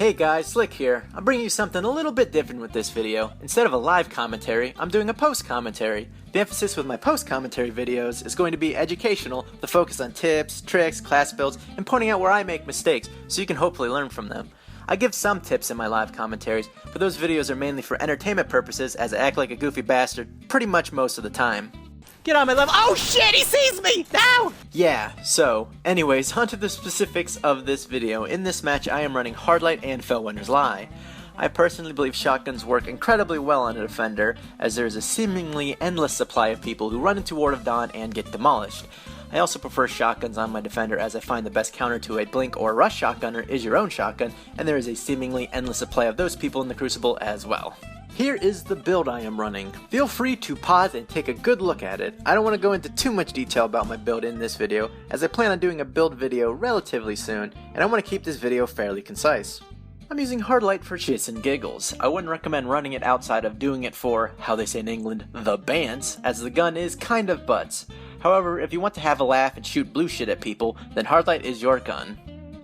Hey guys, Sliq here. I'm bringing you something a little bit different with this video. Instead of a live commentary, I'm doing a post commentary. The emphasis with my post commentary videos is going to be educational, the focus on tips, tricks, class builds, and pointing out where I make mistakes so you can hopefully learn from them. I give some tips in my live commentaries, but those videos are mainly for entertainment purposes as I act like a goofy bastard pretty much most of the time. Get on my level. Oh shit, he sees me! No! Yeah, so, anyways, onto the specifics of this video. In this match, I am running Hardlight and Fellwinter's Lie. I personally believe shotguns work incredibly well on a defender, as there is a seemingly endless supply of people who run into Ward of Dawn and get demolished. I also prefer shotguns on my defender as I find the best counter to a blink or rush shotgunner is your own shotgun, and there is a seemingly endless supply of those people in the Crucible as well. Here is the build I am running. Feel free to pause and take a good look at it. I don't want to go into too much detail about my build in this video, as I plan on doing a build video relatively soon, and I want to keep this video fairly concise. I'm using Hardlight for shits and giggles. I wouldn't recommend running it outside of doing it for, how they say in England, the bants, as the gun is kind of butts. However, if you want to have a laugh and shoot blue shit at people, then Hardlight is your gun.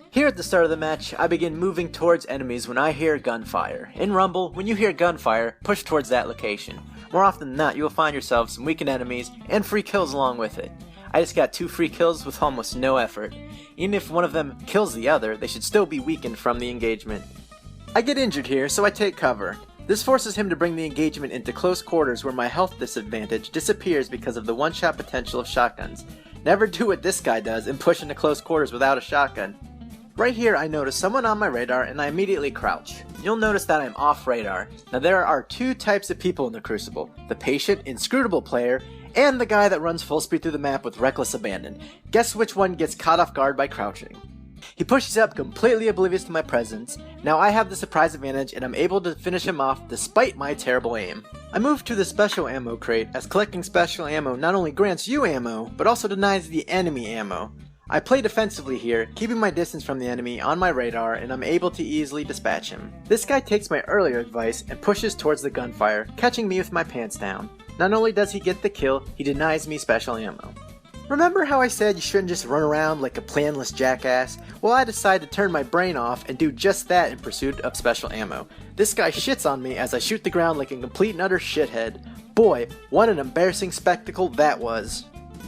Here at the start of the match, I begin moving towards enemies when I hear gunfire. In Rumble, when you hear gunfire, push towards that location. More often than not, you will find yourself some weakened enemies and free kills along with it. I just got 2 free kills with almost no effort. Even if one of them kills the other, they should still be weakened from the engagement. I get injured here, so I take cover. This forces him to bring the engagement into close quarters where my health disadvantage disappears because of the one-shot potential of shotguns. Never do what this guy does and push into close quarters without a shotgun. Right here I notice someone on my radar and I immediately crouch. You'll notice that I'm off radar. Now there are 2 types of people in the Crucible, the patient, inscrutable player, and the guy that runs full speed through the map with reckless abandon. Guess which one gets caught off guard by crouching? He pushes up completely oblivious to my presence. Now I have the surprise advantage and I'm able to finish him off despite my terrible aim. I move to the special ammo crate as collecting special ammo not only grants you ammo, but also denies the enemy ammo. I play defensively here, keeping my distance from the enemy on my radar, and I'm able to easily dispatch him. This guy takes my earlier advice and pushes towards the gunfire, catching me with my pants down. Not only does he get the kill, he denies me special ammo. Remember how I said you shouldn't just run around like a planless jackass? Well, I decide to turn my brain off and do just that in pursuit of special ammo. This guy shits on me as I shoot the ground like a complete and utter shithead. Boy, what an embarrassing spectacle that was.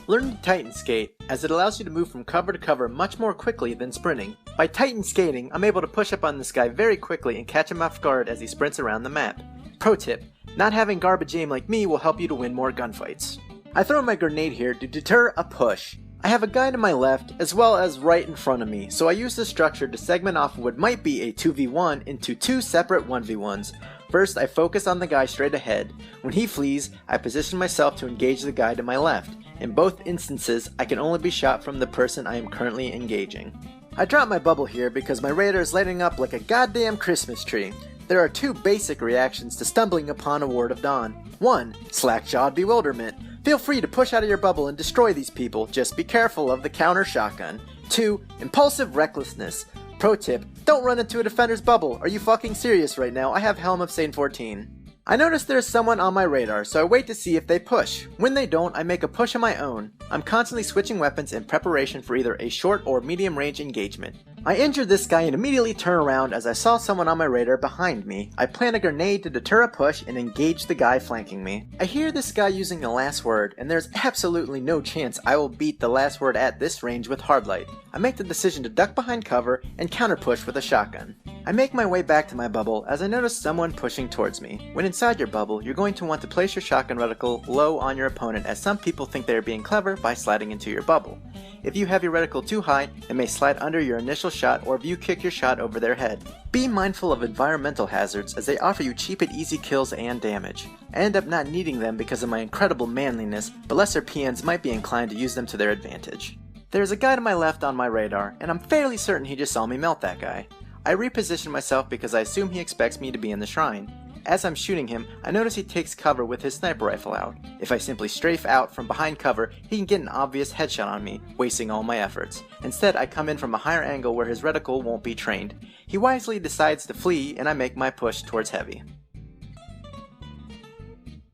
Learn to Titan Skate, as it allows you to move from cover to cover much more quickly than sprinting. By Titan Skating, I'm able to push up on this guy very quickly and catch him off guard as he sprints around the map. Pro tip, not having garbage aim like me will help you to win more gunfights. I throw my grenade here to deter a push. I have a guy to my left as well as right in front of me, so I use this structure to segment off what might be a 2v1 into 2 separate 1v1s. First, I focus on the guy straight ahead. When he flees, I position myself to engage the guy to my left. In both instances, I can only be shot from the person I am currently engaging. I drop my bubble here because my radar is lighting up like a goddamn Christmas tree. There are 2 basic reactions to stumbling upon a Ward of Dawn. 1. Slack-jawed bewilderment. Feel free to push out of your bubble and destroy these people, just be careful of the counter shotgun. 2. Impulsive recklessness. Pro tip, don't run into a defender's bubble. Are you fucking serious right now? I have Helm of Satan 14. I notice there's someone on my radar, so I wait to see if they push. When they don't, I make a push of my own. I'm constantly switching weapons in preparation for either a short or medium range engagement. I injure this guy and immediately turn around as I saw someone on my radar behind me. I plant a grenade to deter a push and engage the guy flanking me. I hear this guy using the last word, and there's absolutely no chance I will beat the last word at this range with Hardlight. I make the decision to duck behind cover and counter push with a shotgun. I make my way back to my bubble as I notice someone pushing towards me. When inside your bubble, you're going to want to place your shotgun reticle low on your opponent, as some people think they are being clever by sliding into your bubble. If you have your reticle too high, it may slide under your initial shot or view kick your shot over their head. Be mindful of environmental hazards as they offer you cheap and easy kills and damage. I end up not needing them because of my incredible manliness, but lesser PNs might be inclined to use them to their advantage. There's a guy to my left on my radar, and I'm fairly certain he just saw me melt that guy. I reposition myself because I assume he expects me to be in the shrine. As I'm shooting him, I notice he takes cover with his sniper rifle out. If I simply strafe out from behind cover, he can get an obvious headshot on me, wasting all my efforts. Instead, I come in from a higher angle where his reticle won't be trained. He wisely decides to flee, and I make my push towards heavy.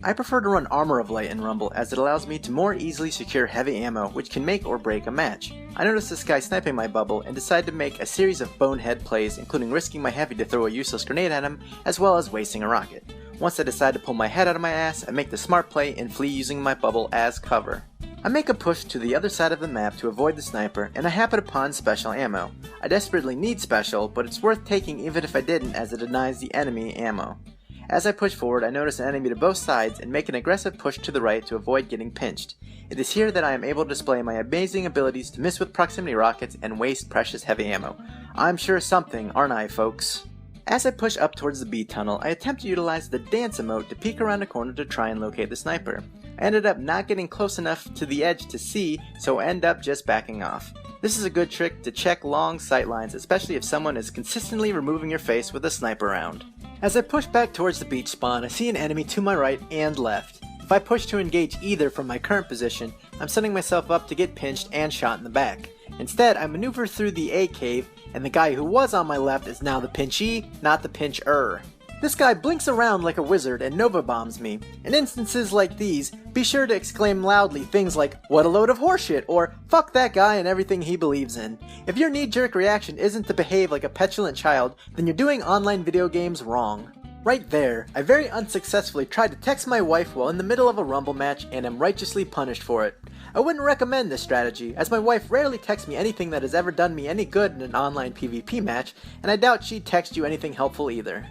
I prefer to run Armor of Light in Rumble as it allows me to more easily secure heavy ammo which can make or break a match. I noticed this guy sniping my bubble and decided to make a series of bonehead plays, including risking my heavy to throw a useless grenade at him as well as wasting a rocket. Once I decide to pull my head out of my ass, I make the smart play and flee using my bubble as cover. I make a push to the other side of the map to avoid the sniper, and I happen upon special ammo. I desperately need special, but it's worth taking even if I didn't, as it denies the enemy ammo. As I push forward, I notice an enemy to both sides and make an aggressive push to the right to avoid getting pinched. It is here that I am able to display my amazing abilities to miss with proximity rockets and waste precious heavy ammo. I'm sure something, aren't I, folks? As I push up towards the B tunnel, I attempt to utilize the dance emote to peek around a corner to try and locate the sniper. I ended up not getting close enough to the edge to see, so I end up just backing off. This is a good trick to check long sight lines, especially if someone is consistently removing your face with a sniper round. As I push back towards the beach spawn, I see an enemy to my right and left. If I push to engage either from my current position, I'm setting myself up to get pinched and shot in the back. Instead, I maneuver through the A cave, and the guy who was on my left is now the pinchee, not the pincher. This guy blinks around like a wizard and Nova bombs me. In instances like these, be sure to exclaim loudly things like, "What a load of horseshit," or "Fuck that guy and everything he believes in." If your knee-jerk reaction isn't to behave like a petulant child, then you're doing online video games wrong. Right there, I very unsuccessfully tried to text my wife while in the middle of a Rumble match and am righteously punished for it. I wouldn't recommend this strategy, as my wife rarely texts me anything that has ever done me any good in an online PvP match, and I doubt she'd text you anything helpful either.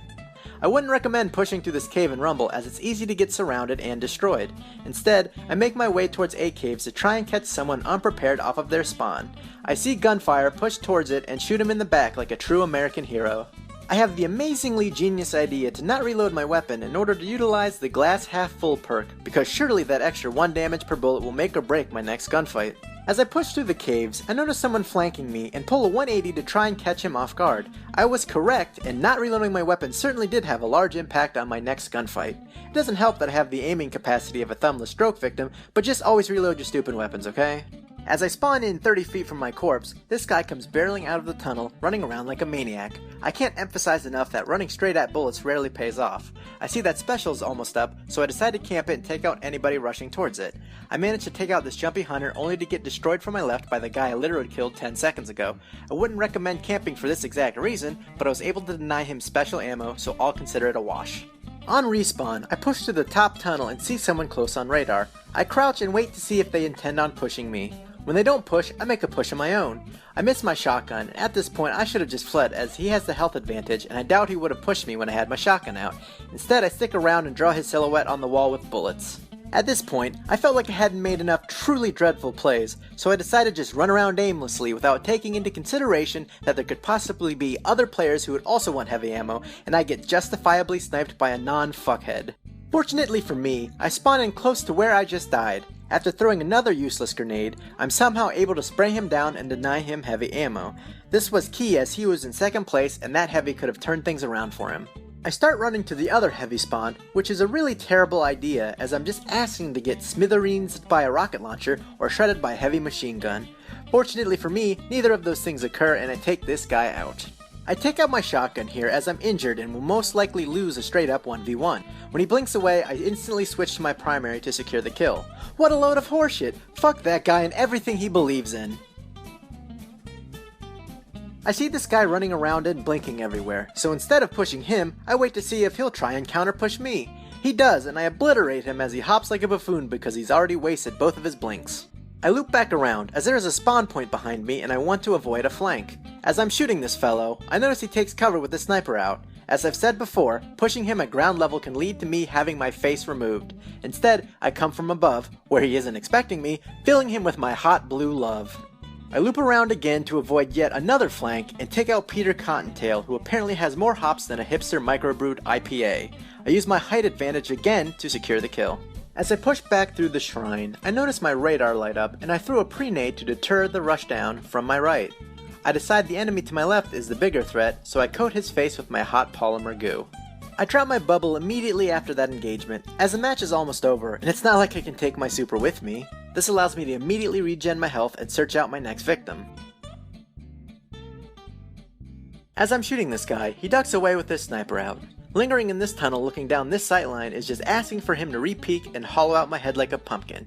I wouldn't recommend pushing through this cave in Rumble as it's easy to get surrounded and destroyed. Instead, I make my way towards A caves to try and catch someone unprepared off of their spawn. I see gunfire, push towards it, and shoot him in the back like a true American hero. I have the amazingly genius idea to not reload my weapon in order to utilize the glass half full perk, because surely that extra 1 damage per bullet will make or break my next gunfight. As I push through the caves, I notice someone flanking me and pull a 180 to try and catch him off guard. I was correct, and not reloading my weapon certainly did have a large impact on my next gunfight. It doesn't help that I have the aiming capacity of a thumbless stroke victim, but just always reload your stupid weapons, okay? As I spawn in 30 feet from my corpse, this guy comes barreling out of the tunnel, running around like a maniac. I can't emphasize enough that running straight at bullets rarely pays off. I see that special's almost up, so I decide to camp it and take out anybody rushing towards it. I manage to take out this jumpy hunter only to get destroyed from my left by the guy I literally killed 10 seconds ago. I wouldn't recommend camping for this exact reason, but I was able to deny him special ammo, so I'll consider it a wash. On respawn, I push to the top tunnel and see someone close on radar. I crouch and wait to see if they intend on pushing me. When they don't push, I make a push of my own. I miss my shotgun, and at this point I should have just fled as he has the health advantage and I doubt he would have pushed me when I had my shotgun out. Instead, I stick around and draw his silhouette on the wall with bullets. At this point, I felt like I hadn't made enough truly dreadful plays, so I decided to just run around aimlessly without taking into consideration that there could possibly be other players who would also want heavy ammo, and I get justifiably sniped by a non-fuckhead. Fortunately for me, I spawn in close to where I just died. After throwing another useless grenade, I'm somehow able to spray him down and deny him heavy ammo. This was key as he was in second place and that heavy could have turned things around for him. I start running to the other heavy spawn, which is a really terrible idea as I'm just asking to get smithereens by a rocket launcher or shredded by a heavy machine gun. Fortunately for me, neither of those things occur and I take this guy out. I take out my shotgun here as I'm injured and will most likely lose a straight up 1v1. When he blinks away, I instantly switch to my primary to secure the kill. What a load of horseshit! Fuck that guy and everything he believes in. I see this guy running around and blinking everywhere, so instead of pushing him, I wait to see if he'll try and counter-push me. He does, and I obliterate him as he hops like a buffoon because he's already wasted both of his blinks. I loop back around, as there is a spawn point behind me and I want to avoid a flank. As I'm shooting this fellow, I notice he takes cover with the sniper out. As I've said before, pushing him at ground level can lead to me having my face removed. Instead, I come from above, where he isn't expecting me, filling him with my hot blue love. I loop around again to avoid yet another flank and take out Peter Cottontail, who apparently has more hops than a hipster microbrewed IPA. I use my height advantage again to secure the kill. As I push back through the shrine, I notice my radar light up and I throw a pre-nade to deter the rushdown from my right. I decide the enemy to my left is the bigger threat, so I coat his face with my hot polymer goo. I drop my bubble immediately after that engagement, as the match is almost over and it's not like I can take my super with me. This allows me to immediately regen my health and search out my next victim. As I'm shooting this guy, he ducks away with his sniper out. Lingering in this tunnel looking down this sightline is just asking for him to re-peek and hollow out my head like a pumpkin.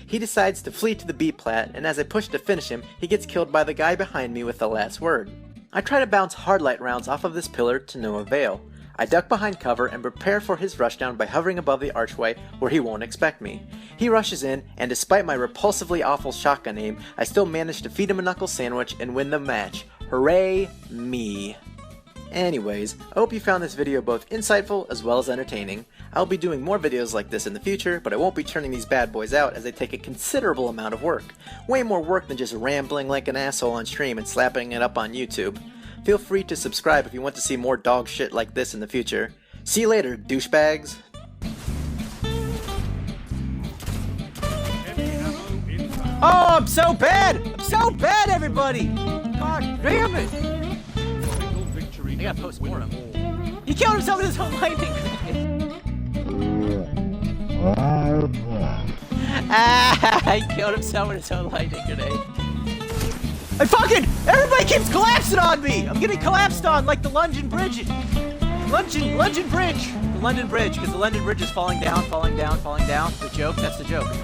He decides to flee to the B-plat, and as I push to finish him, he gets killed by the guy behind me with the last word. I try to bounce Hardlight rounds off of this pillar to no avail. I duck behind cover and prepare for his rushdown by hovering above the archway where he won't expect me. He rushes in, and despite my repulsively awful shotgun aim, I still manage to feed him a knuckle sandwich and win the match. Hooray, me. Anyways, I hope you found this video both insightful as well as entertaining. I'll be doing more videos like this in the future, but I won't be churning these bad boys out as they take a considerable amount of work. Way more work than just rambling like an asshole on stream and slapping it up on YouTube. Feel free to subscribe if you want to see more dog shit like this in the future. See you later, douchebags! Oh, I'm so bad! I'm so bad, everybody! God damn it! I gotta post-mortem. He killed himself with his own lightning grenade! He killed himself with his own lightning grenade. Everybody keeps collapsing on me! I'm getting collapsed on like the London Bridge! London Bridge! The London Bridge, because the London Bridge is falling down, falling down, falling down. The joke, that's the joke.